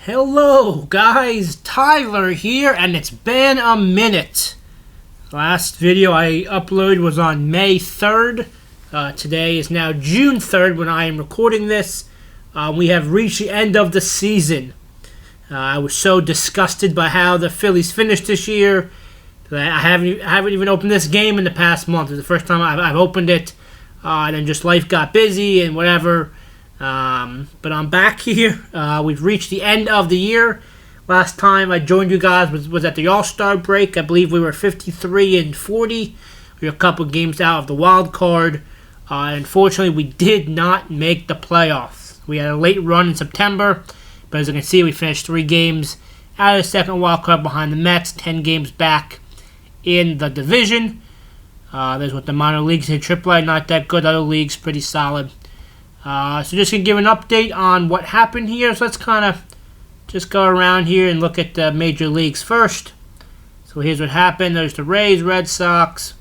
Hello guys, Tyler here, and it's been a minute. Last video I uploaded was on May 3rd. Today is now June 3rd when I am recording this. We have reached the end of the season. I was so disgusted by how the Phillies finished this year that I haven't even opened this game in the past month. It's the first time I've opened it, and then just life got busy and whatever. But I'm back here. We've reached the end of the year. Last time I joined you guys was at the All-Star break. I believe we were 53-40. We were a couple games out of the wild card. Unfortunately, we did not make the playoffs. We had a late run in September, but as you can see, we finished 3 games out of the second wild card behind the Mets, 10 games back in the division. There's what the minor leagues did. AAA, not that good. Other leagues, pretty solid. So just going to give an update on what happened here. So let's kind of just go around here and look at the major leagues first. So here's what happened. There's the Rays, Red Sox.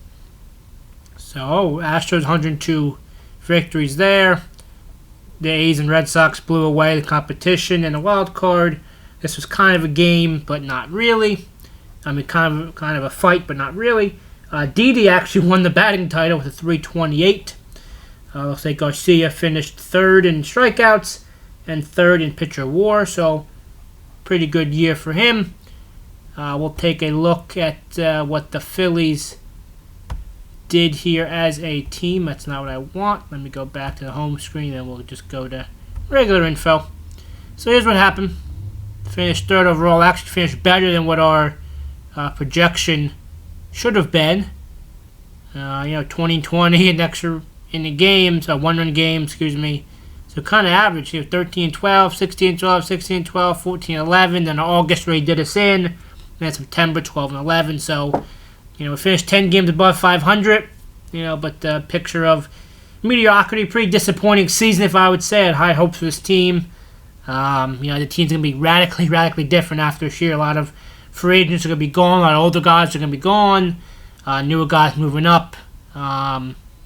So Astros 102 victories there. The A's and Red Sox blew away the competition in the wild card. This was kind of a game, but not really. I mean, kind of a fight, but not really. Didi actually won the batting title with a 328. Looks like Garcia finished 3rd in strikeouts and 3rd in pitcher WAR, so pretty good year for him. We'll take a look at what the Phillies did here as a team. That's not what I want. Let me go back to the home screen and we'll just go to regular info. So here's what happened. Finished 3rd overall. Actually finished better than what our projection should have been. 20-20 and extra in the games, 1-run games, So kind of average here, 13-12, 16-12, 16-12, 14-11. Then August really did us in. And then September, 12-11. So, we finished 10 games above 500. But the picture of mediocrity, pretty disappointing season, if I would say. I had high hopes for this team. The team's going to be radically different after this year. A lot of free agents are going to be gone. A lot of older guys are going to be gone. Newer guys moving up.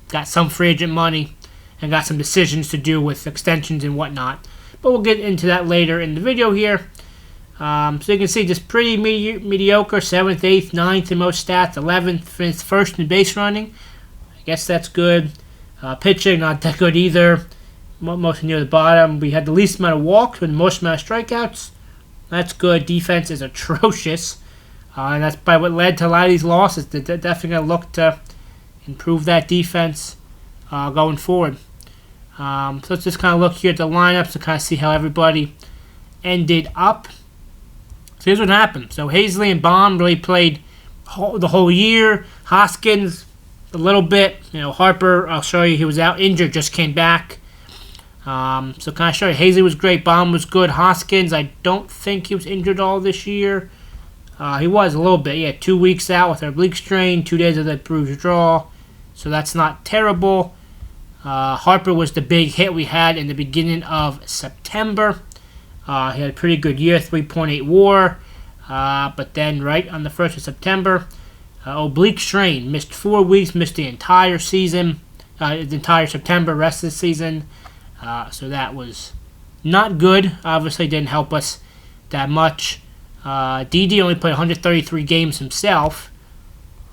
Got some free agent money and got some decisions to do with extensions and whatnot. But we'll get into that later in the video here. So you can see just pretty mediocre. 7th, 8th, 9th in most stats. 11th, finished 1st in base running. I guess that's good. Pitching, not that good either. Mostly near the bottom. We had the least amount of walks with the most amount of strikeouts. That's good. Defense is atrocious. And that's by what led to a lot of these losses. They're definitely going to look to improve that defense going forward. So let's just kind of look here at the lineups to kind of see how everybody ended up. So here's what happened. So Hazley and Baum really played the whole year. Hoskins a little bit. Harper, I'll show you, he was out injured, just came back. So kind of show you, Hazley was great, Baum was good. Hoskins, I don't think he was injured all this year. He was a little bit, 2 weeks out with an oblique strain, 2 days of that bruised jaw. So that's not terrible. Harper was the big hit we had in the beginning of September. He had a pretty good year, 3.8 WAR. But then right on the 1st of September, oblique strain. Missed 4 weeks, missed the entire season, the entire September, rest of the season. So that was not good. Obviously didn't help us that much. Didi only played 133 games himself.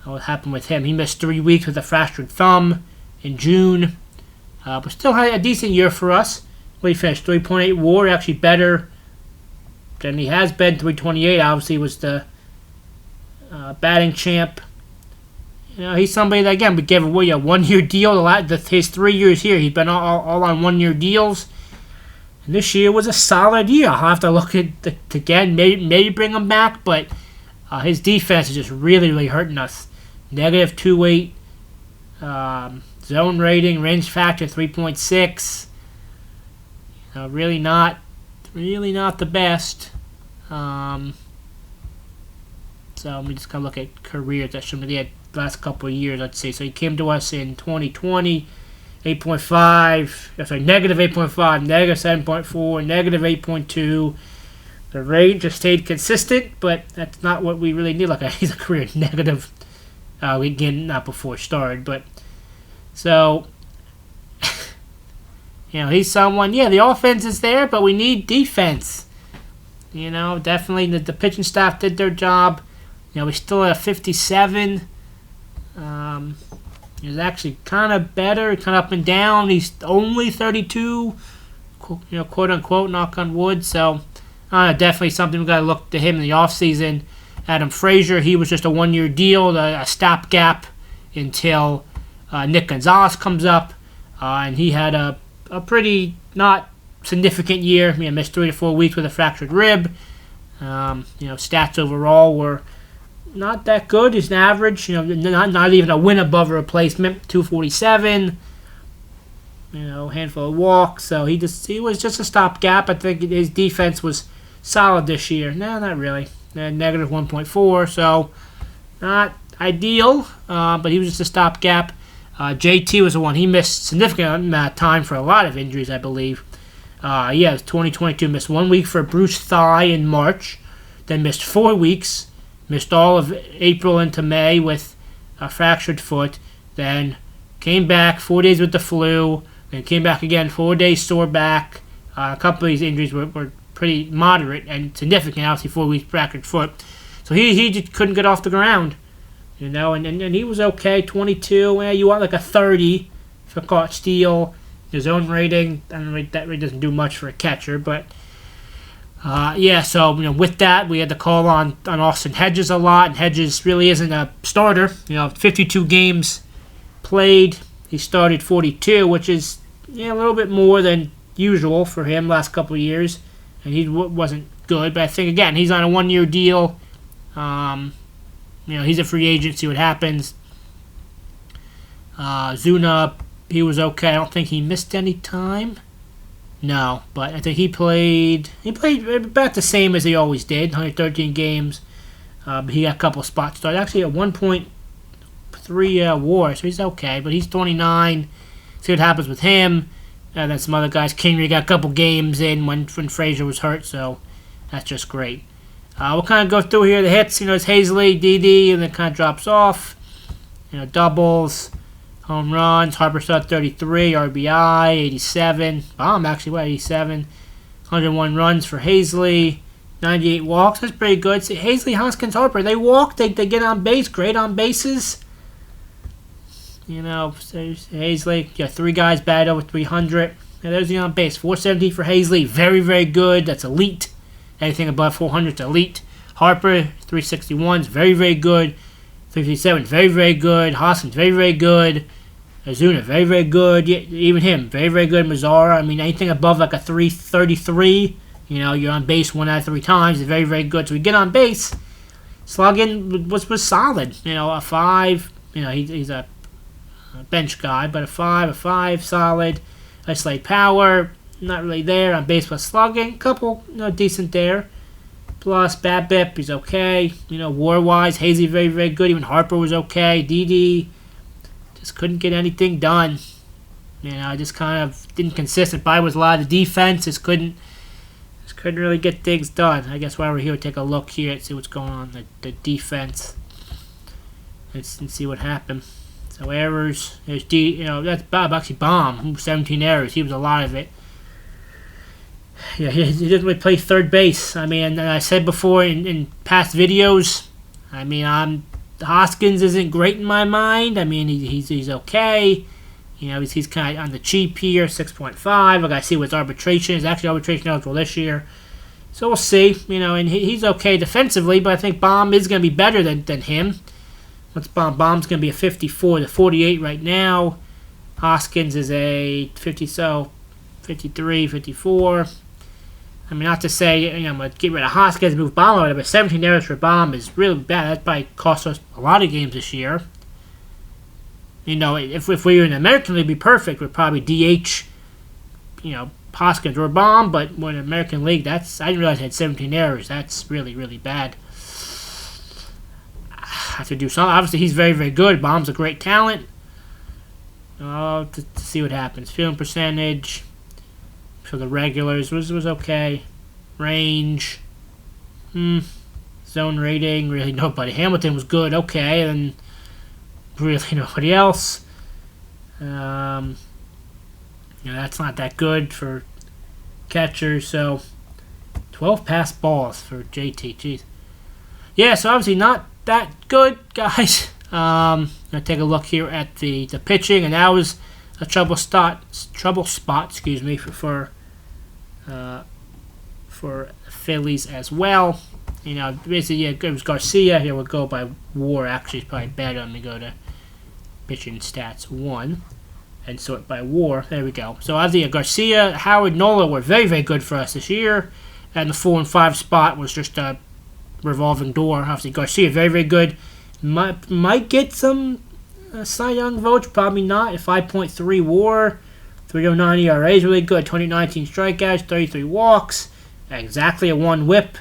What happened with him? He missed 3 weeks with a fractured thumb in June. But still had a decent year for us. We finished 3.8 WAR, actually better than he has been. 328 obviously was the batting champ. He's somebody that, again, we gave away a 1-year deal. His 3 years here, he's been all on 1-year deals. And this year was a solid year. I'll have to look at again, maybe bring him back, but his defense is just really hurting us. Negative 2.8 zone rating, range factor 3.6. Really not the best. So let me just kind of look at careers. That's some of the last couple of years, let's see. So he came to us in 2020, 8.5. Sorry, negative 8.5, negative 7.4, negative 8.2. The range just stayed consistent, but that's not what we really need. He's a career negative. Again, not before it started, but so he's someone. Yeah, the offense is there, but we need defense. Definitely the pitching staff did their job. He's still at a 57. He's actually kind of better, kind of up and down. He's only 32, quote unquote, knock on wood. So, definitely something we got to look to him in the offseason. Adam Frazier, he was just a 1-year deal, a stopgap until Nick Gonzalez comes up. And he had a pretty not significant year. He missed 3 to 4 weeks with a fractured rib. Stats overall were not that good. He's an average. Not even a win above a replacement. 247. Handful of walks. So he was just a stopgap. I think his defense was solid this year. No, not really. Negative 1.4. So not ideal. But he was just a stopgap. JT was the one. He missed significant amount of time for a lot of injuries, I believe. It was 2022. Missed 1 week for a bruised thigh in March. Then missed 4 weeks. Missed all of April into May with a fractured foot. Then came back 4 days with the flu. Then came back again 4 days sore back. A couple of these injuries were pretty moderate and significant. Obviously 4 weeks fractured foot. So he just couldn't get off the ground. And he was okay. 22. You want like a 30 for caught steal. His own rating, that really doesn't do much for a catcher, but so with that, we had to call on Austin Hedges a lot, and Hedges really isn't a starter. 52 games played, he started 42, which is a little bit more than usual for him last couple of years, and he wasn't good. But I think again, he's on a 1-year deal. He's a free agent. See what happens. Zuna, he was okay. I don't think he missed any time. No, but I think he played about the same as he always did, 113 games. But he got a couple spots started. Actually, a 1.3 WAR, so he's okay. But he's 29. See what happens with him. And then some other guys. Kingery got a couple games in when Frazier was hurt, so that's just great. We'll kind of go through here. The hits, it's Hazley, Didi, and then kind of drops off. Doubles, home runs. Harper started 33, RBI, 87. Bomb, actually, 87. 101 runs for Hazley, 98 walks. That's pretty good. See, Hazley, Hoskins, Harper, they walk, they get on base, great on bases. Hazley, got 3 guys batted over 300. There's the on base. 470 for Hazley, very, very good. That's elite. Anything above 400 is elite. Harper, 361 is very, very good. 357 is very, very good. Hoskins, very, very good. Azuna, very, very good. Yeah, even him, very, very good. Mazzara, anything above like a 333, you're on base 1 out of 3 times is very, very good. So we get on base. Slugging was solid. A 5. He's a bench guy, but a 5 solid. Isolated power. Not really there on base plus slugging. Couple, decent there. Plus BABIP, he's okay. WAR-wise, Hazy very, very good. Even Harper was okay. Didi just couldn't get anything done. Just kind of inconsistent. Probably was a lot of the defense. Just couldn't really get things done. I guess while we're here, we'll take a look here and see what's going on the defense. And see what happened. So errors. There's that's Bob, actually Bomb. 17 errors. He was a lot of it. Yeah, he doesn't really play third base. I said before in past videos, Hoskins isn't great in my mind. He's okay. He's kind of on the cheap here, 6.5. I got to see what his arbitration is. Actually, arbitration eligible this year. So we'll see. And he's okay defensively, but I think Bomb is going to be better than him. What's Bomb's going to be a 54 to 48 right now. Hoskins is a 53, 54. Not to say, I'm going to get rid of Hoskins and move Bomb over, but 17 errors for Bomb is really bad. That probably cost us a lot of games this year. If we were in the American League, it'd be perfect. We'd probably DH, Hoskins or Bomb, but when in the American League, I didn't realize it had 17 errors. That's really, really bad. I have to do something. Obviously, he's very, very good. Bomb's a great talent. To see what happens. Fielding percentage. For the regulars was okay. Range. Zone rating. Really nobody. Hamilton was good. Okay. And really nobody else. That's not that good for catchers. So 12 pass balls for JT. Jeez. Yeah, so obviously not that good, guys. Gonna take a look here at the pitching, and that was a trouble spot. Excuse me, for Phillies as well. You know, basically, yeah, it was Garcia. Here we'll go by WAR. Actually, it's probably better. Let me go to pitching stats 1 and sort by WAR. There we go. So obviously, Garcia, Howard, Nola were very, very good for us this year, and the 4 and 5 spot was just a revolving door. Obviously, Garcia very, very good. Might get some Cy Young votes, probably not. At 5.3 WAR, 3.09 ERA is really good. 2019 strikeouts, 33 walks, exactly a 1 WHIP.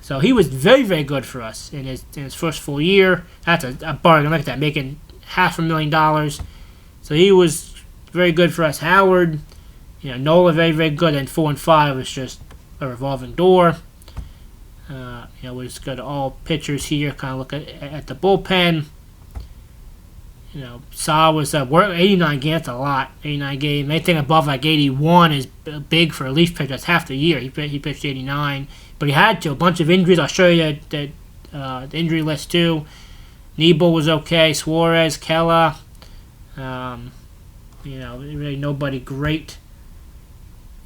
So he was very, very good for us in his first full year. That's a bargain. Look at that, making $500,000. So he was very good for us. Howard, Nola very, very good, and 4 and 5 was just a revolving door. We just go to all pitchers here, kind of look at the bullpen. Saw was 89 games, that's a lot. 89 games. Anything above like 81 is big for a relief pitcher. That's half the year. He pitched 89, but he had to. A bunch of injuries. I'll show you the injury list too. Nebo was okay. Suarez, Kella. Really nobody great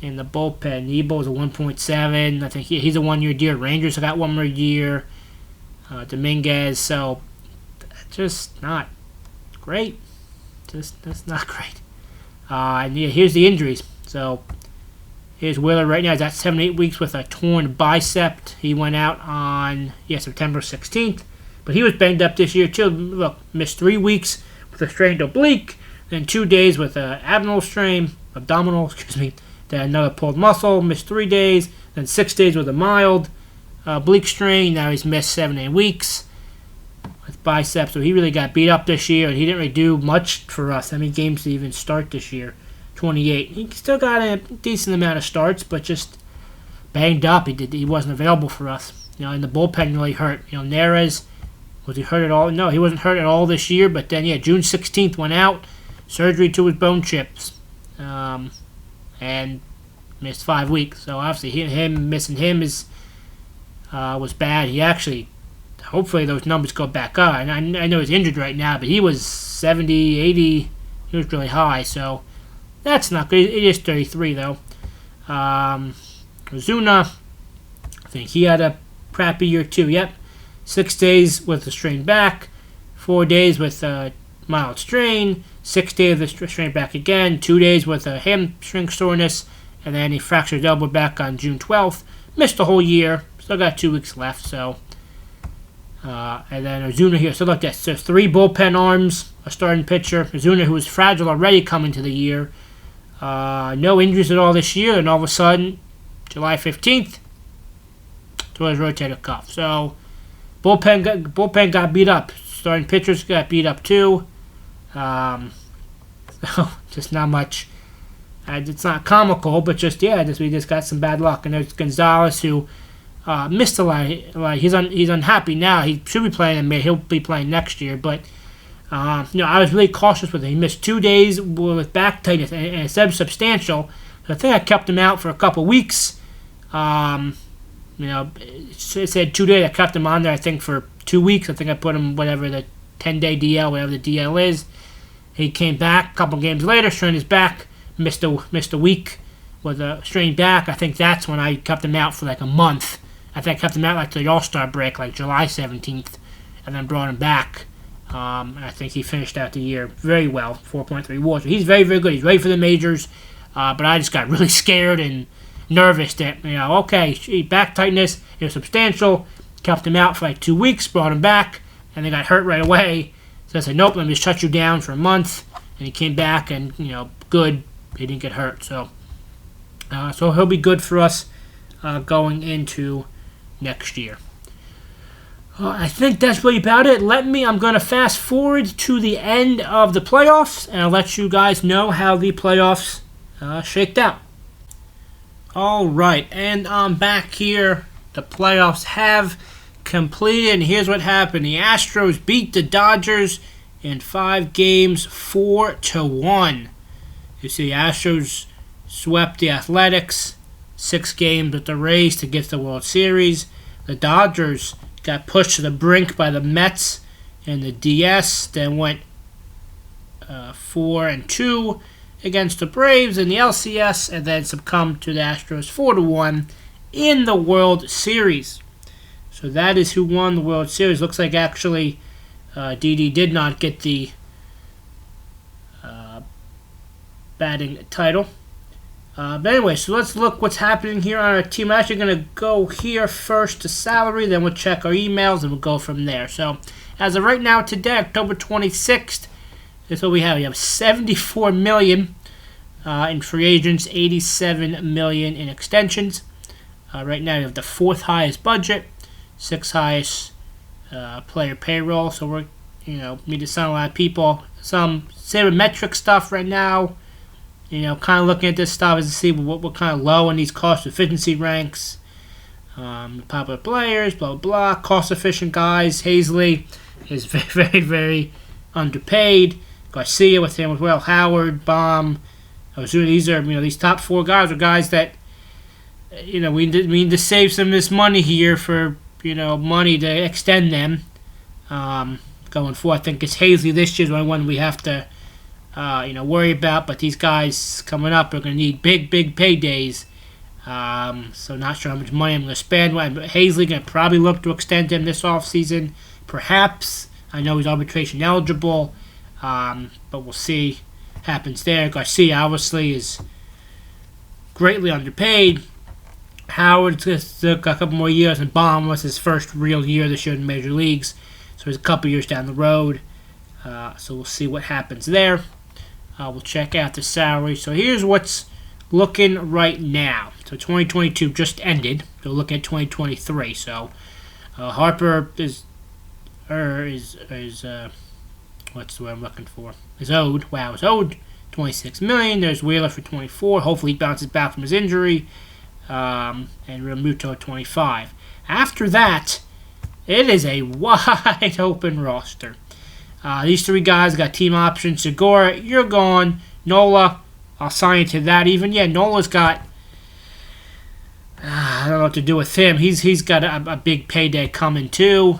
in the bullpen. Nebo was a 1.7. I think he's a 1-year deal. Rangers got 1 more year. Dominguez. So just not great. That's not great. And yeah, here's the injuries. So here's Wheeler right now. He's at 7-8 weeks with a torn bicep. He went out on September 16th. But he was banged up this year too. Look, missed 3 weeks with a strained oblique, then 2 days with an abdominal, then another pulled muscle, missed 3 days, then 6 days with a mild oblique strain. Now he's missed 7-8 weeks with biceps. So he really got beat up this year, and he didn't really do much for us. How many games did he even start this year? 28. He still got a decent amount of starts, but just banged up. He wasn't available for us. And the bullpen really hurt. Neres, was he hurt at all? No, he wasn't hurt at all this year. But then, June 16th went out, surgery to his bone chips, and missed 5 weeks. So obviously, missing him was bad. He actually, hopefully, those numbers go back up. And I know he's injured right now, but he was 70, 80. He was really high. So that's not good. It is 33 though. Ozuna, I think he had a crappy year too. Yep. 6 days with a strained back, 4 days with a mild strain, 6 days with a strained back again, 2 days with a hamstring soreness, and then he fractured his elbow back on June 12th. Missed the whole year. Still got 2 weeks left. So, and then Ozuna here. So look, that's 3 bullpen arms, a starting pitcher. Ozuna, who was fragile already coming to the year, no injuries at all this year, and all of a sudden, July 15th, tore his rotator cuff. So bullpen got beat up. Starting pitchers got beat up too. So just not much. It's not comical, but we just got some bad luck. And there's Gonzalez, who missed a lot. He's unhappy now. He should be playing in May. He'll be playing next year. But I was really cautious with him. He missed 2 days with back tightness, and it said substantial. So I think I kept him out for a couple weeks. It said 2 days. I kept him on there, I think, for 2 weeks. I think I put him whatever the 10-day DL, whatever the DL is. He came back a couple games later, strained his back, missed a week with a strained back. I think that's when I kept him out for like a month. I think I kept him out like to the All-Star break, like July 17th, and then brought him back. And I think he finished out the year very well, 4.3 WAR. So he's very, very good. He's ready for the majors. But I just got really scared and nervous that, back tightness, it was substantial. Kept him out for like 2 weeks, brought him back, and they got hurt right away. So I said, nope, let me just shut you down for a month. And he came back, and, good. He didn't get hurt. So he'll be good for us going into next year. I think that's really about it. I'm going to fast forward to the end of the playoffs, and I'll let you guys know how the playoffs shaked out. All right, and I'm back here. The playoffs have completed, and here's what happened. The Astros beat the Dodgers in 5 games, 4-1. You see, the Astros swept the Athletics 6 games with the Rays to get to the World Series. The Dodgers got pushed to the brink by the Mets and the DS, then went 4-2 against the Braves in the LCS, and then succumbed to the Astros 4-1 in the World Series. So that is who won the World Series. Looks like actually Didi did not get the batting title. But anyway, so let's look what's happening here on our team. I'm actually going to go here first to salary, then we'll check our emails, and we'll go from there. So as of right now, today, October 26th, that's what we have. We have $74 million in free agents, $87 million in extensions. Right now, we have the 4th highest budget, 6th highest player payroll. So we're, meet a lot of people. Some sabermetric stuff right now. Kind of looking at this stuff is to see what kind of low in these cost efficiency ranks. Popular players, blah, blah, blah. Cost-efficient guys. Hazley is very, very, very underpaid. Garcia with him as well. Howard, Baum. These are, these top 4 guys are guys that, we need to save some of this money here for, money to extend them. Going forward, I think it's Hazley this year is one we have to, worry about. But these guys coming up are going to need big, big paydays. So not sure how much money I'm going to spend. Hazley going to probably look to extend him this offseason. Perhaps. I know he's arbitration eligible. But we'll see what happens there. Garcia obviously is greatly underpaid. Howard just took a couple more years, and Baum was his first real year this year in the major leagues. So he's a couple years down the road. So we'll see what happens there. We'll check out the salary. So here's what's looking right now. So 2022 just ended. So look at 2023. So Harper is what's the word I'm looking for? Is owed. Wow, is owed $26 million. There's Wheeler for 24. Hopefully he bounces back from his injury. And Realmuto at 25. After that, it is a wide open roster. These 3 guys got team options. Segura, you're gone. Nola, I'll sign you to that even. Yeah, Nola's got... I don't know what to do with him. He's got a big payday coming too.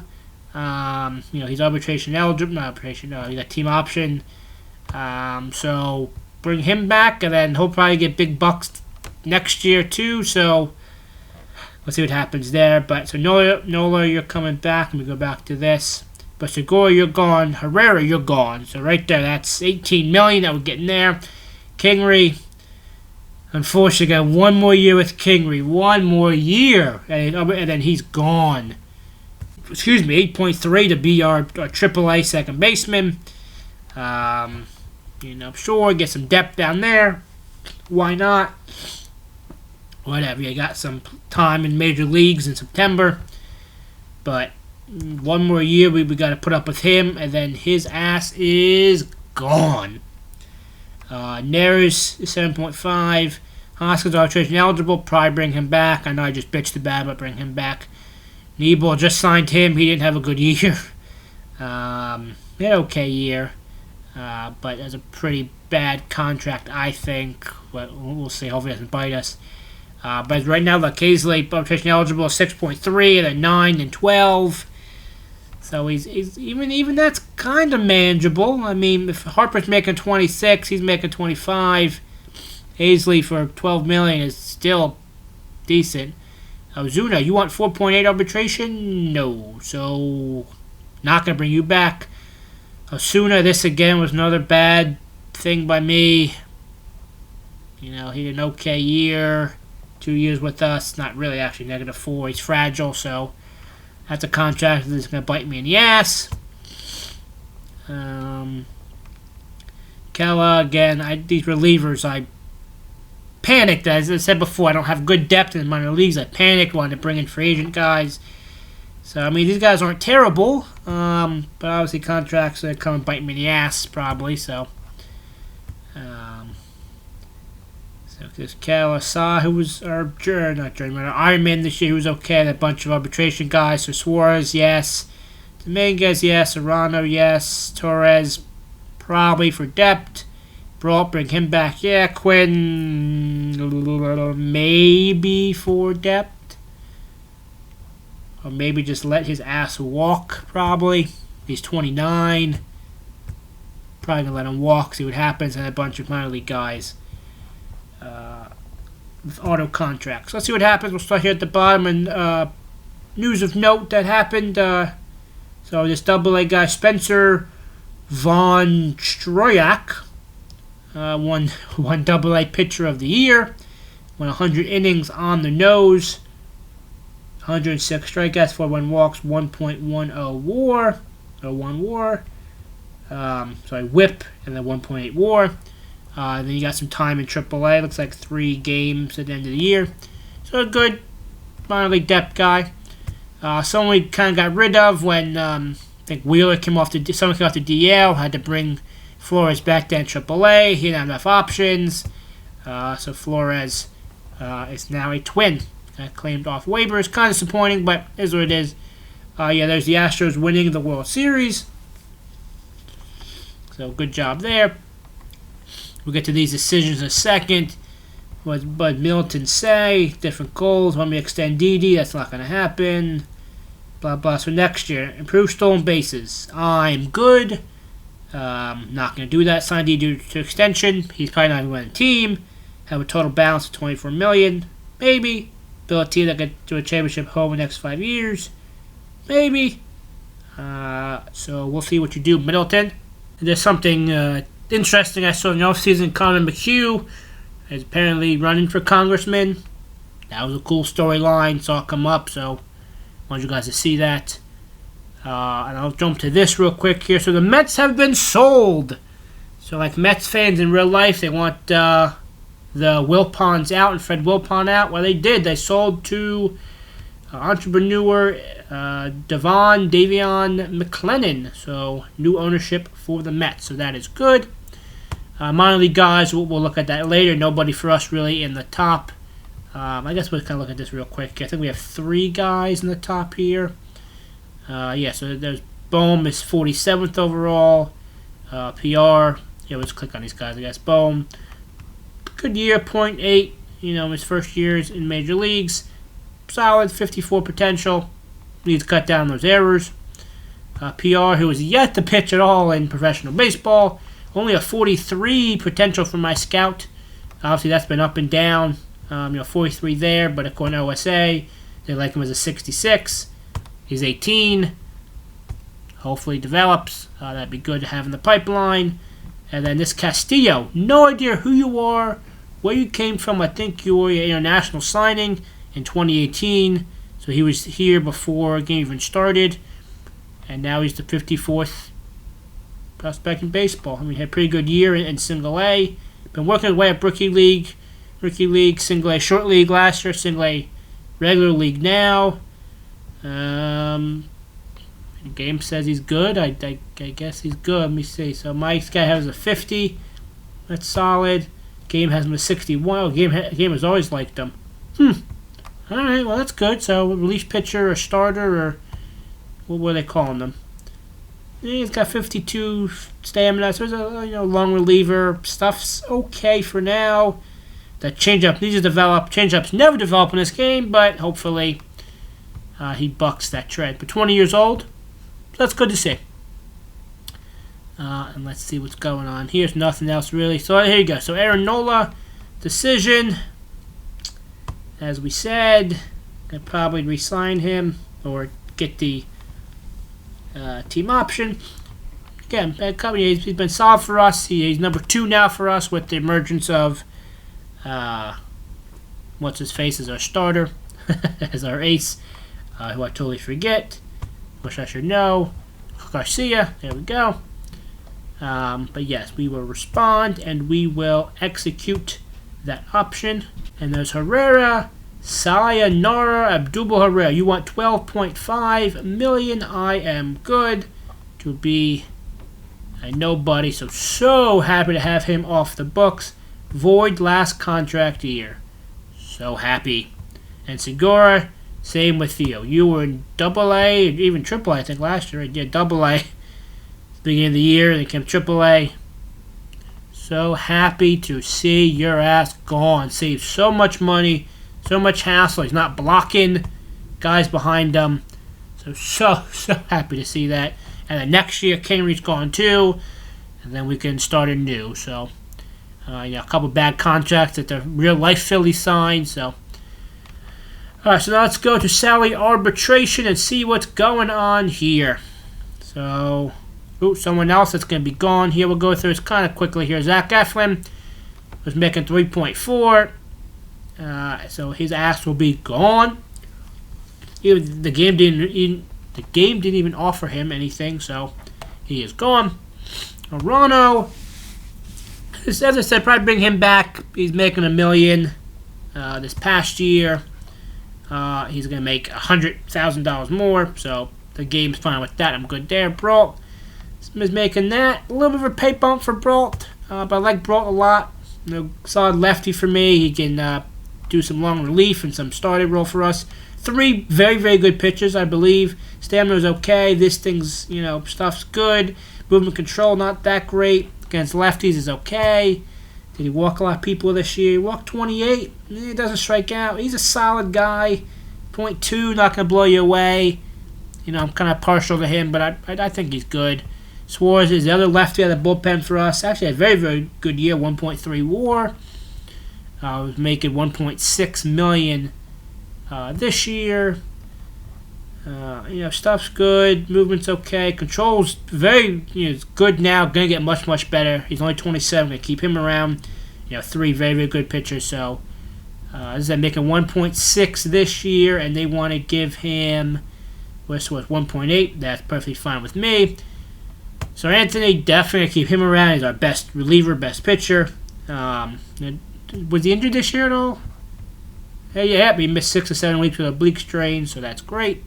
He's arbitration eligible. Not arbitration. No, he got team option. So bring him back, and then he'll probably get big bucks next year too. So we'll see what happens there. But so Nola, you're coming back. Let me go back to this. But Segura, you're gone. Herrera, you're gone. So right there, that's $18 million that we're getting there. Kingery, unfortunately, got one more year with Kingery. One more year. And then he's gone. Excuse me, 8.3 to be our AAA second baseman. Sure, get some depth down there. Why not? Whatever, you got some time in major leagues in September. But one more year we got to put up with him, and then his ass is gone. Neres is 7.5. Hoskins arbitration eligible. Probably bring him back. I know I just bitched about it, but bring him back. Niebel just signed him. He didn't have a good year. He had an okay year, but as a pretty bad contract, I think. But we'll see. Hopefully it doesn't bite us. But right now, like Hazley, arbitration eligible, 6.3, and then 9 and 12. So he's even that's kind of manageable. I mean, if Harper's making 26, he's making 25. Hazley for $12 million is still decent. Ozuna, you want 4.8 arbitration? No. So not gonna bring you back. Osuna, this again was another bad thing by me. He had an okay year. 2 years with us. Not really, actually, -4. He's fragile, so that's a contract that's going to bite me in the ass. Kella, again, these relievers, I panicked. As I said before, I don't have good depth in minor leagues. I panicked, wanted to bring in free agent guys. So, I mean, these guys aren't terrible, but obviously contracts are come and bite me in the ass, probably, so there's Kala who was our Iron Man this year, who was okay. A bunch of arbitration guys. So Suarez, yes. Dominguez, yes. Arano, yes. Torres, probably for depth. Brault, bring him back. Yeah, Quinn, maybe for depth. Or maybe just let his ass walk, probably. He's 29. Probably going to let him walk, see what happens, and a bunch of minor league guys with auto contracts. Let's see what happens. We'll start here at the bottom. And news of note that happened. So this Double-A guy, Spencer Von Stroyak, won Double-A Pitcher of the Year. Won 100 innings on the nose. 106 strikeouts, 41 walks, 1.10 WAR. Or 1 WAR. WHIP, and then 1.8 WAR. Then you got some time in AAA. Looks like 3 games at the end of the year. So a good minor league depth guy. Someone we kind of got rid of when I think Wheeler came off the DL. Had to bring Flores back down AAA. He didn't have enough options. So Flores is now a Twin. Claimed off waivers. Kind of disappointing, but is what it is. There's the Astros winning the World Series. So good job there. We'll get to these decisions in a second. What did Bud Middleton say? Different goals. Want me to extend Didi? That's not going to happen. Blah, blah. So next year, improve stolen bases. I'm good. Not going to do that. Sign Didi to extension. He's probably not going to win the team. Have a total balance of $24 million. Maybe. Build a team that can do a championship home in the next 5 years. Maybe. So we'll see what you do, Middleton. There's something interesting I saw in the offseason. Connor McHugh is apparently running for congressman. That was a cool storyline. Saw it come up, so I want you guys to see that. And I'll jump to this real quick here. So the Mets have been sold. So like Mets fans in real life, they want the Wilpons out and Fred Wilpon out. Well, they did. They sold to entrepreneur Davion McLennan. So new ownership for the Mets. So that is good. Minor league guys, we'll look at that later. Nobody for us really in the top. I guess we'll kind of look at this real quick. I think we have 3 guys in the top here. So there's Bohm is 47th overall. PR. Let's click on these guys, I guess. Bohm. Good year, 0.8. His first years in major leagues. Solid, 54 potential. Needs to cut down those errors. PR, who is yet to pitch at all in professional baseball. Only a 43 potential for my scout. Obviously, that's been up and down. 43 there, but according to OSA, they like him as a 66. He's 18. Hopefully develops. That'd be good to have in the pipeline. And then this Castillo. No idea who you are, where you came from. I think you were an international signing in 2018. So he was here before the game even started. And now he's the 54th prospect in baseball. He had a pretty good year in single A. Been working his way up rookie league, single A short league last year, single A regular league now. The game says he's good. I guess he's good. Let me see. So my guy has a 50. That's solid. Game has him a 61. Oh, game has always liked him. All right, well that's good. So relief pitcher or starter or what were they calling them? He's got 52 stamina. So there's a long reliever. Stuff's okay for now. The changeup needs to develop. Changeups never develop in this game, but hopefully he bucks that trend. But 20 years old, so that's good to see. And let's see what's going on. Here's nothing else really. So here you go. So Aaron Nola, decision. As we said, I'd probably re-sign him or get the team option. Again, he's been solid for us. He's number 2 now for us with the emergence of what's his face as our starter, as our ace, who I totally forget. Wish I should know. Garcia. There we go. But yes, we will respond and we will execute that option. And there's Herrera, Sayonara, Abdul Herrera. You want $12.5 million. I am good to be a nobody. So happy to have him off the books. Void last contract year. So happy. And Segura, same with Theo. You were in AA, even AAA, I think last year. Yeah, AA. Beginning of the year, then came AAA. So happy to see your ass gone. Saved so much money, so much hassle. He's not blocking guys behind him. So happy to see that. And then next year, Henry's gone too. And then we can start anew. So, a couple bad contracts that the real-life Phillies signed. So, all right, so now let's go to salary arbitration and see what's going on here. So, someone else that's going to be gone here. We'll go through this kind of quickly here. Zach Eflin was making 3.4. So his ass will be gone. The game didn't even offer him anything, so he is gone. Arano, as I said, probably bring him back. He's making $1 million this past year. He's going to make $100,000 more, so the game's fine with that. I'm good there. Brault is making that. A little bit of a pay bump for Brault, but I like Brault a lot. Solid lefty for me. He can do some long relief and some starting role for us. 3 very, very good pitches, I believe. Stamina's okay. This thing's, stuff's good. Movement control, not that great. Against lefties is okay. Did he walk a lot of people this year? He walked 28. He doesn't strike out. He's a solid guy. 0.2, not going to blow you away. I'm kind of partial to him, but I think he's good. Suarez is the other lefty out of the bullpen for us. Actually, had a very, very good year. 1.3 WAR. Was making $1.6 million this year. Stuff's good. Movement's okay. Control's very good now. Going to get much, much better. He's only 27. Going to keep him around. 3 very, very good pitchers. So, as I'm making 1.6 this year, and they want to give him, what's 1.8. That's perfectly fine with me. So Anthony, definitely keep him around. He's our best reliever, best pitcher. Was he injured this year at all? Yeah, he missed 6 or 7 weeks with a oblique strain, so that's great.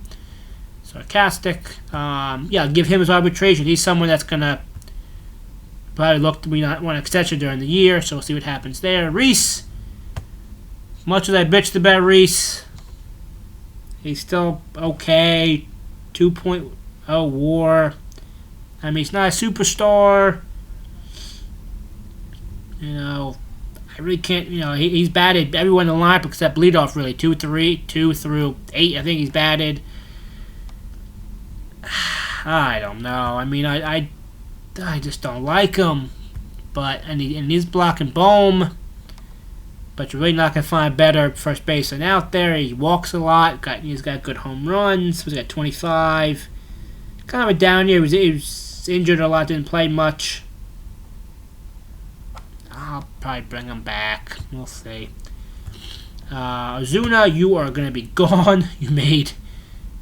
Sarcastic. Give him his arbitration. He's someone that's going to probably look to be not want an extension during the year, so we'll see what happens there. Reese. Much as I bitched about Reese, he's still okay. 2.0 WAR. I mean, he's not a superstar. I really can't, he's batted everyone in the lineup except leadoff, really. 2 through 8, I think he's batted. I don't know. I mean, I just don't like him. And he's blocking Bohm. But you're really not going to find a better first baseman out there. He walks a lot. He's got good home runs. He's got 25. Kind of a down year. He was injured a lot, didn't play much. I'll probably bring him back. We'll see. Ozuna, you are going to be gone. You made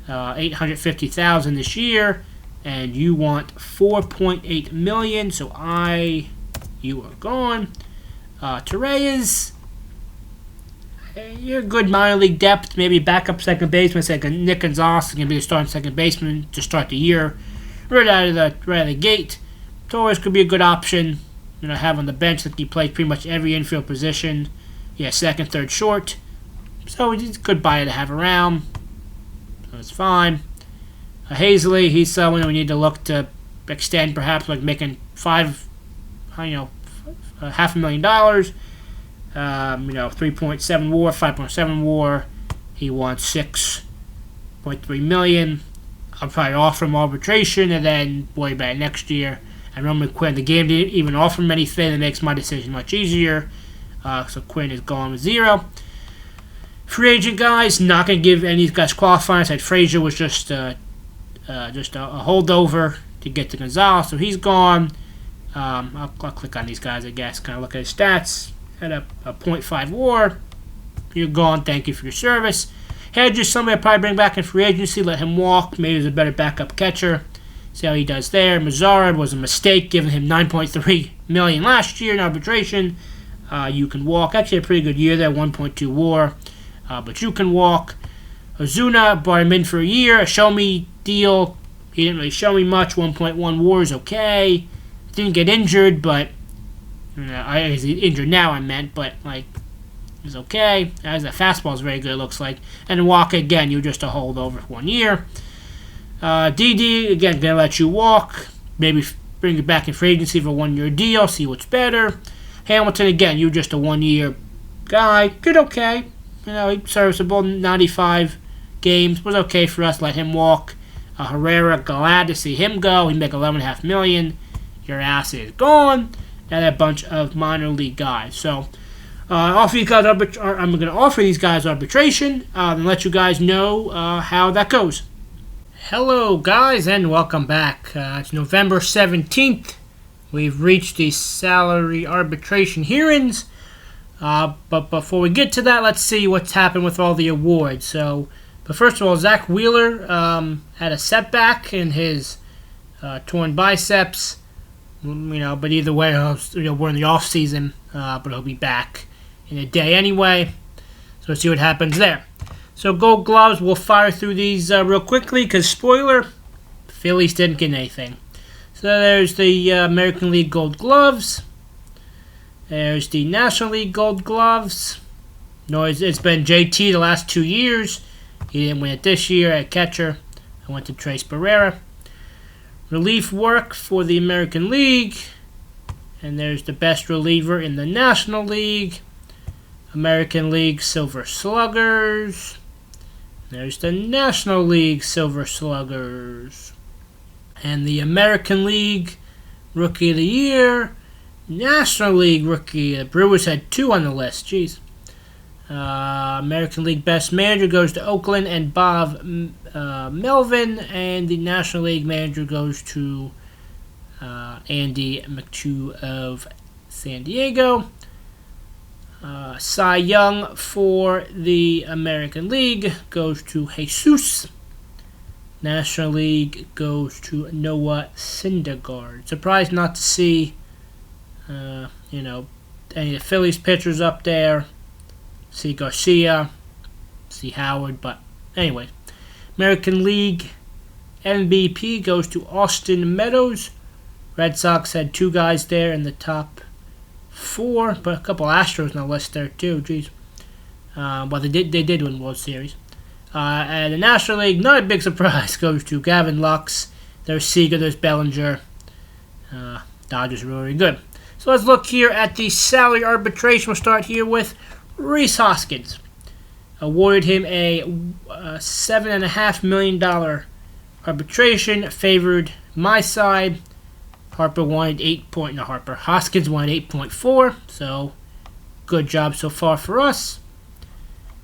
$850,000 this year, and you want $4.8 million. So you are gone. Torreyes, you're good minor league depth. Maybe backup second baseman. Like Nick Gonzalez is going to be the starting second baseman to start the year. Right out of the gate. Torres could be a good option. Have on the bench that he plays pretty much every infield position. Yeah, second, third, short. So it's a good buy to have around. So it's fine. Hazley, he's someone we need to look to extend, perhaps like making $500,000. 3.7 WAR, 5.7 WAR. He wants $6.3 million. I'll probably offer him arbitration and then worry about it next year. And Roman Quinn, the game didn't even offer him anything. That makes my decision much easier. So Quinn is gone with 0. Free agent guys, not going to give any of these guys qualifying. I said Frazier was just a holdover to get to Gonzalez, so he's gone. I'll click on these guys, I guess. Kind of look at his stats. Had a 0.5 WAR. You're gone. Thank you for your service. Hedges, somebody I'll probably bring back in free agency. Let him walk. Maybe he's a better backup catcher. See how he does there. Mazzara was a mistake, giving him $9.3 million last year in arbitration. You can walk. Actually, a pretty good year there, 1.2 WAR. But you can walk. Ozuna, brought him in for a year. A show-me deal. He didn't really show me much. 1.1 WAR is okay. Didn't get injured, but he's injured now, I meant. But, he's okay. As the fastball is very good, it looks like. And walk again, you're just a holdover for 1 year. DD, again, going to let you walk. Maybe bring you back in free agency for a 1-year deal, see what's better. Hamilton, again, you're just a 1-year guy. Did okay. He serviceable, 95 games. Was okay for us. Let him walk. Herrera, glad to see him go. He make $11.5 million. Your ass is gone. And a bunch of minor league guys. So, I'm going to offer these guys arbitration and let you guys know how that goes. Hello, guys, and welcome back. It's November 17th. We've reached the salary arbitration hearings. But before we get to that, let's see what's happened with all the awards. But first of all, Zach Wheeler had a setback in his torn biceps. But either way, we're in the off season, but he'll be back in a day anyway. So let's see what happens there. So Gold Gloves, we'll fire through these real quickly because spoiler, Phillies didn't get anything. So there's the American League Gold Gloves. There's the National League Gold Gloves. It's been JT the last 2 years. He didn't win it this year at catcher. I went to Trace Barrera. Relief work for the American League. And there's the best reliever in the National League. American League Silver Sluggers. There's the National League Silver Sluggers. And the American League Rookie of the Year. National League Rookie. The Brewers had 2 on the list. Jeez. American League Best Manager goes to Oakland and Bob Melvin. And the National League Manager goes to Andy McChew of San Diego. Cy Young for the American League goes to Jesus. National League goes to Noah Syndergaard. Surprised not to see, any of the Phillies pitchers up there. See Garcia, see Howard, but anyway. American League MVP goes to Austin Meadows. Red Sox had 2 guys there in the top 4, but a couple Astros on the list there too. Jeez. Well, they did win World Series. And the National League, not a big surprise, goes to Gavin Lux. There's Seager, there's Bellinger. Dodgers are really good. So let's look here at the salary arbitration. We'll start here with Rhys Hoskins. Awarded him a $7.5 million arbitration. Favored my side. Hoskins wanted 8.4, so good job so far for us.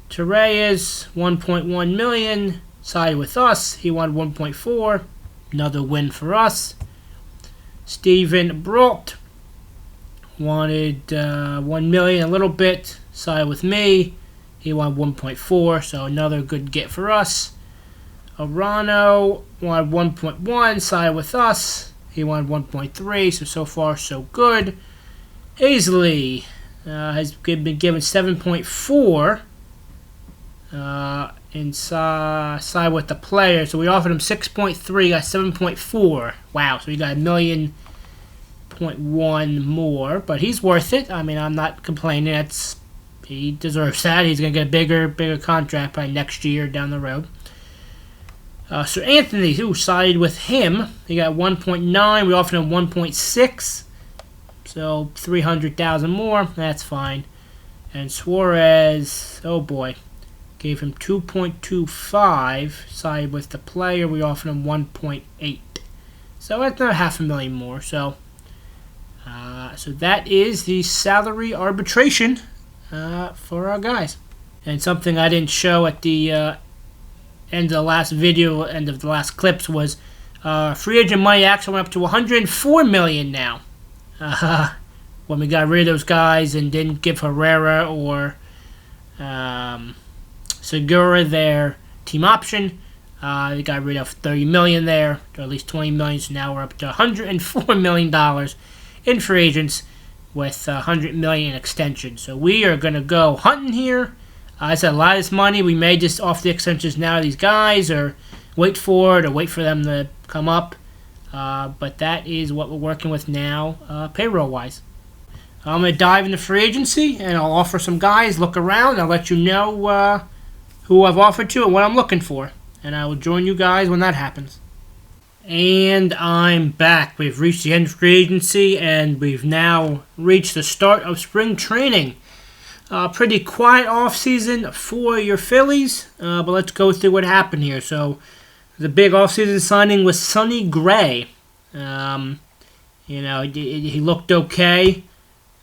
Torreyes, $1.1 million, side with us. He wanted 1.4, another win for us. Steven Brault wanted $1 million, a little bit, side with me. He wanted 1.4, so another good get for us. Arano wanted 1.1, side with us. He wanted 1.3, so far so good. Hazley has been given 7.4 inside with the player. So we offered him 6.3, got 7.4. Wow, so he got $1.1 million more, but he's worth it. I mean, I'm not complaining. He deserves that. He's going to get a bigger contract by next year down the road. Sir Anthony, who sided with him, he got 1.9. We offered him 1.6, so 300,000 more. That's fine. And Suarez, oh boy, gave him 2.25. Sided with the player, we offered him 1.8. So that's not $500,000 more. So that is the salary arbitration for our guys. And something I didn't show at the end of the last video, end of the last clips, was free agent money actually went up to $104 million now. When we got rid of those guys and didn't give Herrera or Segura their team option, they got rid of $30 million there, or at least $20 million. So now we're up to $104 million in free agents with $100 million in extension. So we are going to go hunting here. I said a lot of this money, we may just off the extensions now to these guys or wait for it or wait for them to come up. But that is what we're working with now, payroll-wise. I'm going to dive into free agency, and I'll offer some guys, look around, I'll let you know who I've offered to and what I'm looking for. And I will join you guys when that happens. And I'm back. We've reached the end of free agency, and we've now reached the start of spring training. Pretty quiet offseason for your Phillies, but let's go through what happened here. So, the big offseason signing was Sonny Gray. He looked okay.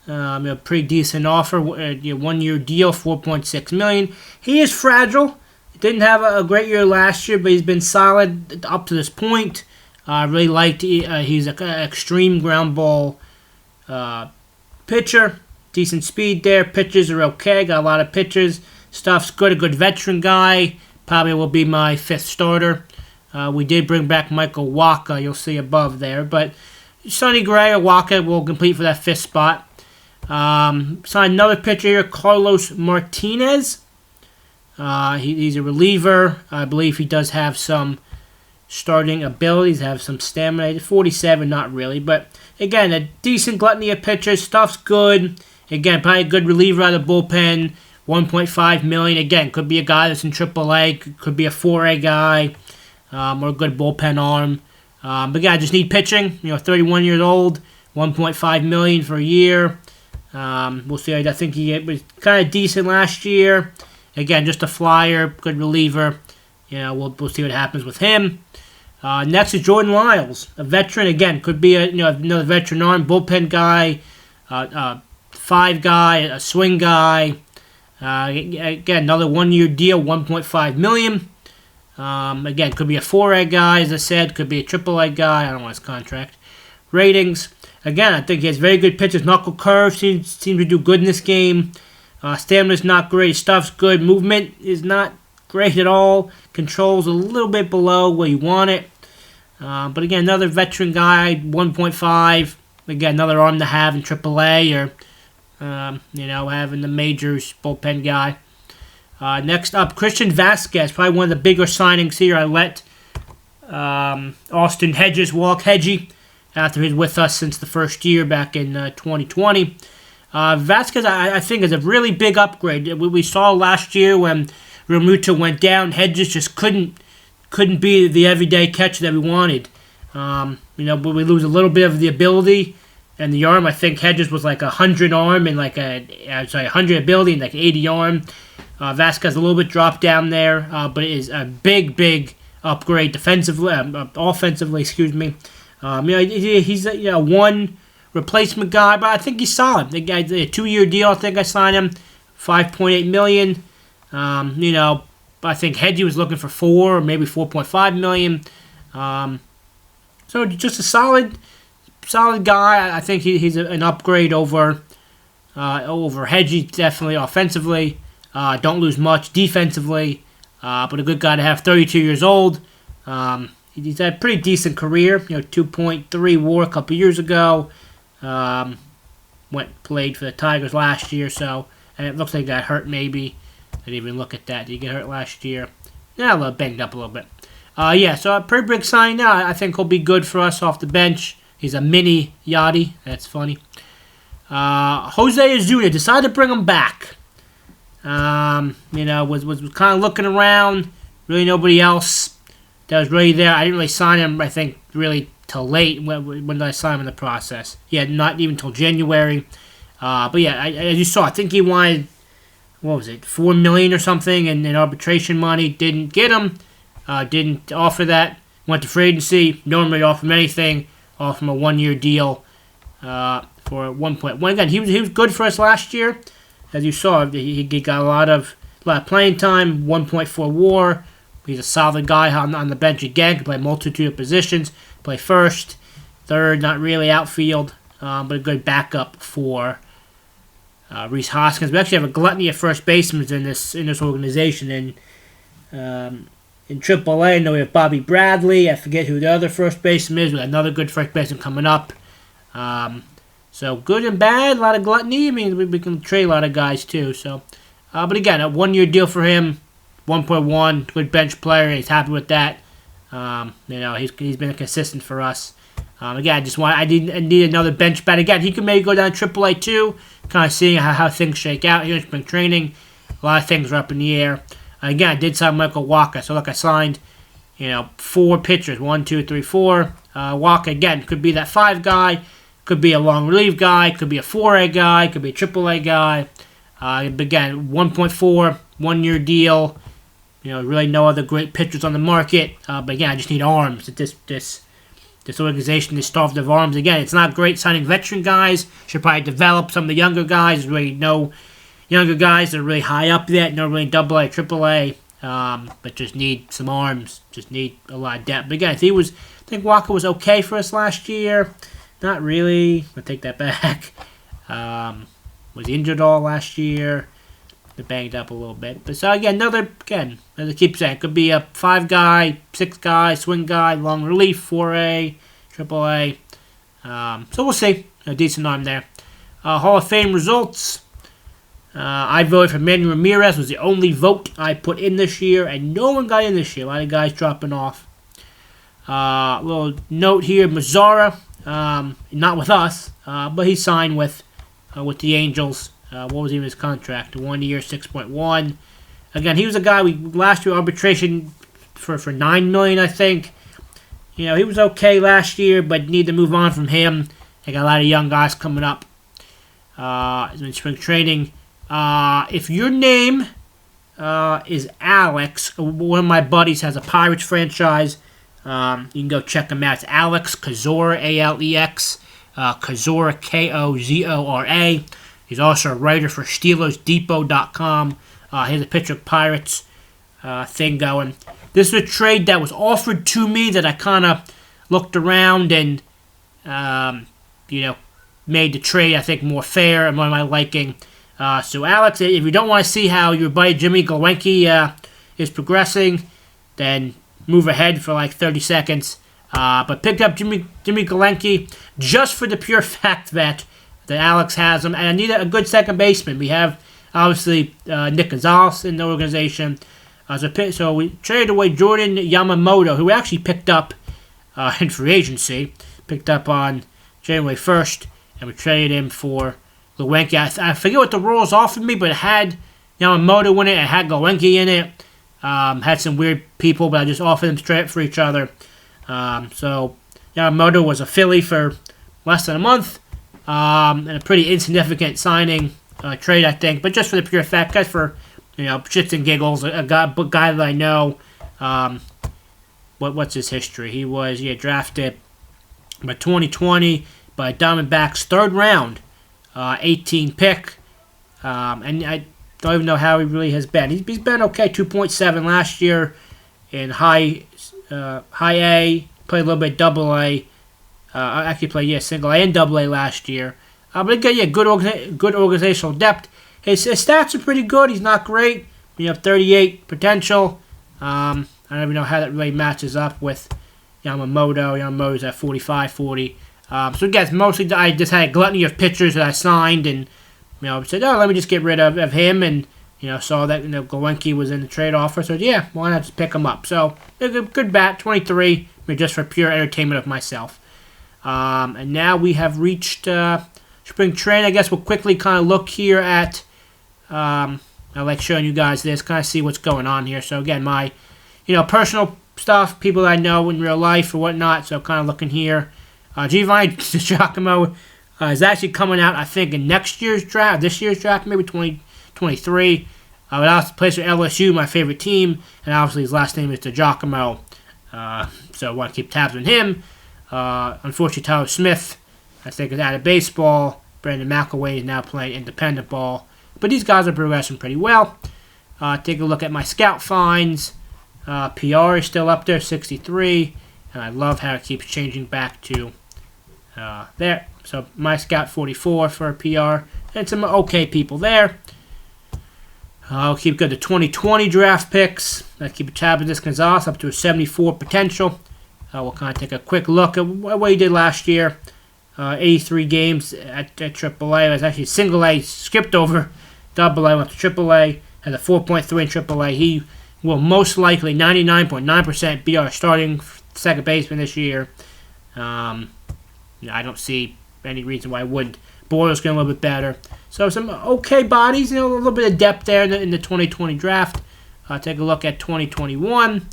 A pretty decent offer, 1 year deal, $4.6 million. He is fragile. Didn't have a great year last year, but he's been solid up to this point. I really liked. He's an extreme ground ball pitcher. Decent speed there. Pitches are okay. Got a lot of pitches. Stuff's good. A good veteran guy. Probably will be my fifth starter. We did bring back Michael Wacha. You'll see above there. But Sonny Gray or Wacha will compete for that fifth spot. Signed another pitcher here, Carlos Martinez. He's a reliever. I believe he does have some starting abilities, have some stamina. 47, not really, but again, a decent gluttony of pitchers. Stuff's good. Again, probably a good reliever out of the bullpen. $1.5 million. Again, could be a guy that's in AAA. Could be a 4A guy, or a good bullpen arm. But yeah, I just need pitching. 31 years old. $1.5 million for a year. We'll see. I think he was kind of decent last year. Again, just a flyer, good reliever. We'll see what happens with him. Next is Jordan Lyles, a veteran. Again, could be another veteran arm, bullpen guy, five guy, a swing guy. Again, another 1 year deal, $1.5 million. Again, could be a 4A guy, as I said. Could be a AAA guy. I don't want his contract. Ratings. Again, I think he has very good pitches. Knuckle curve seems to do good in this game. Stamina's not great. Stuff's good. Movement is not great at all. Control's a little bit below where you want it. But again, another veteran guy, 1.5. Again, another arm to have in AAA or, having the majors bullpen guy. Next up, Christian Vasquez, probably one of the bigger signings here. I let Austin Hedges walk. Hedgie, after he's with us since the first year back in 2020. Vasquez, I think, is a really big upgrade. We saw last year when Realmuto went down, Hedges just couldn't be the everyday catcher that we wanted. But we lose a little bit of the ability and the arm. I think Hedges was like 100 arm and 100 ability and 80 arm. Vasquez a little bit dropped down there, but it is a big upgrade defensively, offensively. Excuse me. He's a one replacement guy, but I think he's solid. The guy's a 2 year deal. I think I signed him, $5.8 million. I think Hedgie was looking for $4 or maybe $4.5 million. So just a solid guy. I think he's an upgrade over Hedgie, definitely offensively. Don't lose much defensively, but a good guy to have. 32 years old. He's had a pretty decent career. 2.3 WAR a couple years ago. Played for the Tigers last year, and it looks like he got hurt maybe. I didn't even look at that. Did he get hurt last year? Yeah, a little banged up a little bit. So a pretty big sign now. I think he'll be good for us off the bench. He's a mini Yachty. That's funny. Jose Ozuna, decided to bring him back. Was kind of looking around. Really nobody else that was really there. I didn't really sign him, I think, really till late. When did I sign him in the process? Yeah, not even till January. But yeah, as you saw, I think he wanted, $4 million or something in arbitration money. Didn't get him. Didn't offer that. Went to free agency. Normally offer him anything. Offer him a 1 year deal for 1.1. Again, he was good for us last year. As you saw, he got a lot of playing time. 1.4 WAR. He's a solid guy on the bench again. Can play a multitude of positions. Play first, third, not really outfield, but a good backup for Rhys Hoskins. We actually have a gluttony of first basemen in this organization. In AAA, I know we have Bobby Bradley. I forget who the other first baseman is. We got another good first baseman coming up. So good and bad, a lot of gluttony. I mean, we can trade a lot of guys too. So, but again, a 1 year deal for him, 1.1, good bench player. He's happy with that. He's been consistent for us. Again, I need another bench bat. Again, he could maybe go down to AAA too. Kind of seeing how things shake out here in spring training. A lot of things are up in the air. Again, I did sign Michael Wacha. So look, I signed four pitchers, 1, 2, 3, 4. Walker, again, could be that 5 guy, could be a long relief guy, could be a 4A guy, could be a AAA guy. Again, 1.4, 1-year deal. Really no other great pitchers on the market. But again, I just need arms. This organization is starved of arms. Again, it's not great signing veteran guys. Should probably develop some of the younger guys. There's really no younger guys that are really high up yet. No really AA, AAA. But just need some arms. Just need a lot of depth. But again, I think Walker was okay for us last year. Not really. I'll take that back. Was injured all last year. They banged up a little bit. But so again, another as I keep saying, could be a 5 guy, 6 guy, swing guy, long relief, 4A, AAA. So we'll see. A decent arm there. Hall of Fame results. I voted for Manny Ramirez. Was the only vote I put in this year, and no one got in this year. A lot of guys dropping off. Little note here, Mazzara, not with us, but he signed with the Angels. What was even his contract? 1 year, 6.1. Again, he was a guy we last year arbitration for $9 million, I think. He was okay last year, but need to move on from him. They got a lot of young guys coming up in spring training. If your name is Alex, one of my buddies has a Pirates franchise. You can go check him out. It's Alex Kozora, Alex Kozora, Kozora. He's also a writer for SteelersDepot.com. He has a picture of Pirates thing going. This is a trade that was offered to me that I kind of looked around and, made the trade, I think, more fair and more my liking. So, Alex, if you don't want to see how your buddy Jimmy Glowinski is progressing, then move ahead for like 30 seconds. But picked up Jimmy Glowinski just for the pure fact that Alex has him. And I need a good second baseman. We have, obviously, Nick Gonzalez in the organization. So we traded away Jordan Yamamoto, who we actually picked up in free agency. Picked up on January 1st. And we traded him for Glowinski. I forget what the rules offered me, but it had Yamamoto in it. It had Glowinski in it. Had some weird people, but I just offered them straight for each other. So Yamamoto was a Philly for less than a month. And a pretty insignificant signing trade, I think. But just for the pure fact, guys, for shits and giggles, a guy that I know. What's his history? He was drafted by 2020 by Diamondbacks, 3rd round, 18 pick. And I don't even know how he really has been. He's been okay, 2.7 last year in high A. Played a little bit double A. Actually played single A and double A last year. But again, good organizational depth. His stats are pretty good. He's not great. We have 38 potential. I don't even know how that really matches up with Yamamoto. Yamamoto's at 45, 40. So again, mostly I just had a gluttony of pitchers that I signed and said, let me just get rid of him, and saw that Glowinski was in the trade offer. So yeah, why not just pick him up? So a good bat, 23, just for pure entertainment of myself. And now we have reached spring training. I guess we'll quickly kind of look here at. I like showing you guys this, kind of see what's going on here. So again, my personal stuff, people that I know in real life or whatnot. So kind of looking here. Giovanni DiGiacomo is actually coming out, I think, in this year's draft, maybe 2023. But also plays for LSU, my favorite team, and obviously his last name is DiGiacomo. So I want to keep tabs on him. Unfortunately, Tyler Smith, I think, is out of baseball. Brandon McElwain is now playing independent ball. But these guys are progressing pretty well. Take a look at my scout finds. PR is still up there, 63. And I love how it keeps changing back to there. So my scout 44 for PR. And some okay people there. I'll keep good to 2020 draft picks. I'll keep a tab on this Gonzalez up to a 74 potential. We'll kind of take a quick look at what he did last year. 83 games at AAA. It was actually single A, skipped over double A, went to AAA. Had a 4.3 in AAA. He will most likely 99.9% be our starting second baseman this year. I don't see any reason why I wouldn't. Boyle's getting a little bit better. So some okay bodies, a little bit of depth there in the 2020 draft. Take a look at 2021.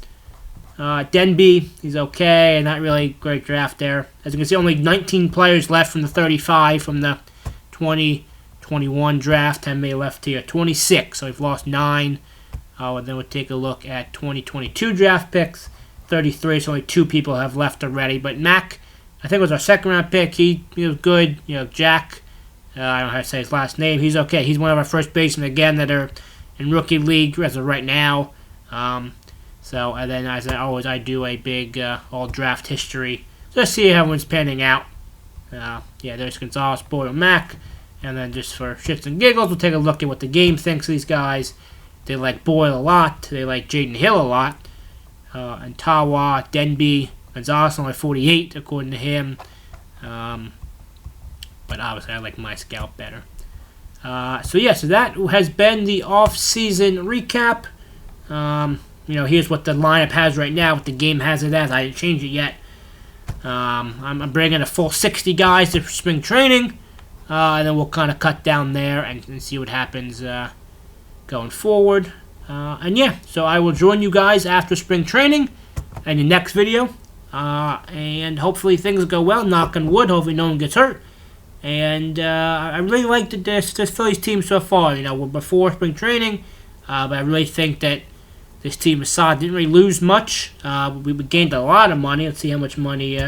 Denby, he's okay, not really great draft there. As you can see, only 19 players left from the 35 from the 2021 draft. 10 may left here. 26, so we've lost 9. And then we'll take a look at 2022 draft picks. 33, so only 2 people have left already. But Mac, I think, was our second-round pick. He was good. Jack, I don't know how to say his last name. He's okay. He's one of our first basemen, again, that are in rookie league as of right now. And then, as always, I do a big all draft history. Just see how everyone's panning out. There's Gonzalez, Boyle, Mac. And then just for shits and giggles, we'll take a look at what the game thinks of these guys. They like Boyle a lot. They like Jaden Hill a lot. And Tawa, Denby, Gonzalez only 48, according to him. But obviously, I like my scout better. So that has been the off-season recap. Here's what the lineup has right now, what the game has it as. I didn't change it yet. I'm bringing a full 60 guys to spring training, and then we'll kind of cut down there and see what happens going forward. So I will join you guys after spring training in the next video, and hopefully things go well, knock on wood, hopefully no one gets hurt. And I really like this Phillies team so far. We're before spring training, but I really think that this team is solid. Didn't really lose much. We gained a lot of money. Let's see how much money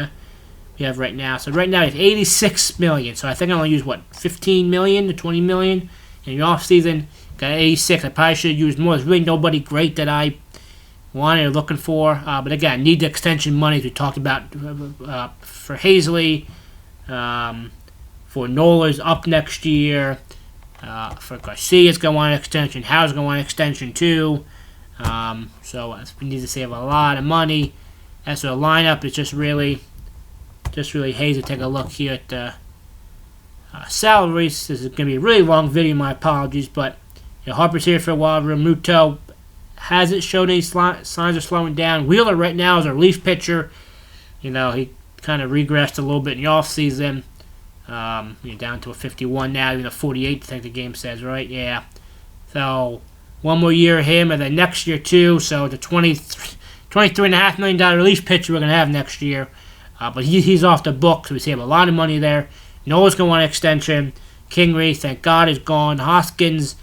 we have right now. So right now we have $86 million. So I think I only used, $15 million to $20 million in the offseason. Got 86. I probably should have used more. There's really nobody great that I wanted or looking for. But again, I need the extension money as we talked about for Hazley. For Nola's up next year. For Garcia's going to want an extension. Howard's going to want an extension too. So we need to save a lot of money. As for the lineup, it's just really hazy. Take a look here at the salaries. This is going to be a really long video. My apologies, but Harper's here for a while. Realmuto hasn't showed any signs of slowing down. Wheeler right now is a relief pitcher. He kind of regressed a little bit in the offseason. Down to a 51 now, even a 48. I think the game says, right? Yeah. So one more year of him, and then next year too. So the $23.5 million relief pitcher we're gonna have next year. But he's off the book, so we save a lot of money there. Noah's gonna want an extension. Kingery, thank God, is gone. Hoskins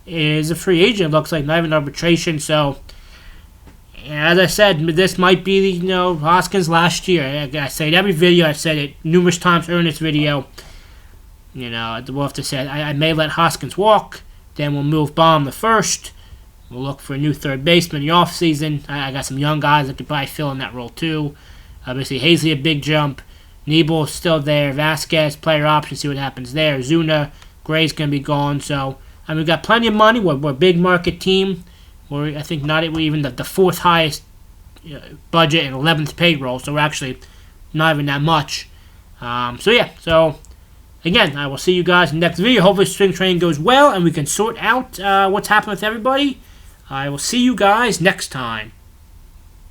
is a free agent. It looks like not even arbitration. So as I said, this might be Hoskins last year. I say it every video. I said it numerous times in this video. We'll have to say I may let Hoskins walk. Then we'll move Baum the first. We'll look for a new third baseman in the offseason. I got some young guys that could probably fill in that role too. Obviously, Hazley a big jump. Nebel is still there. Vasquez, player option, see what happens there. Zuna, Gray's going to be gone. So, we've got plenty of money. We're a big market team. We're, I think, we're even the fourth highest budget and 11th payroll. So, we're actually not even that much. So again, I will see you guys in the next video. Hopefully spring training goes well and we can sort out what's happening with everybody. I will see you guys next time.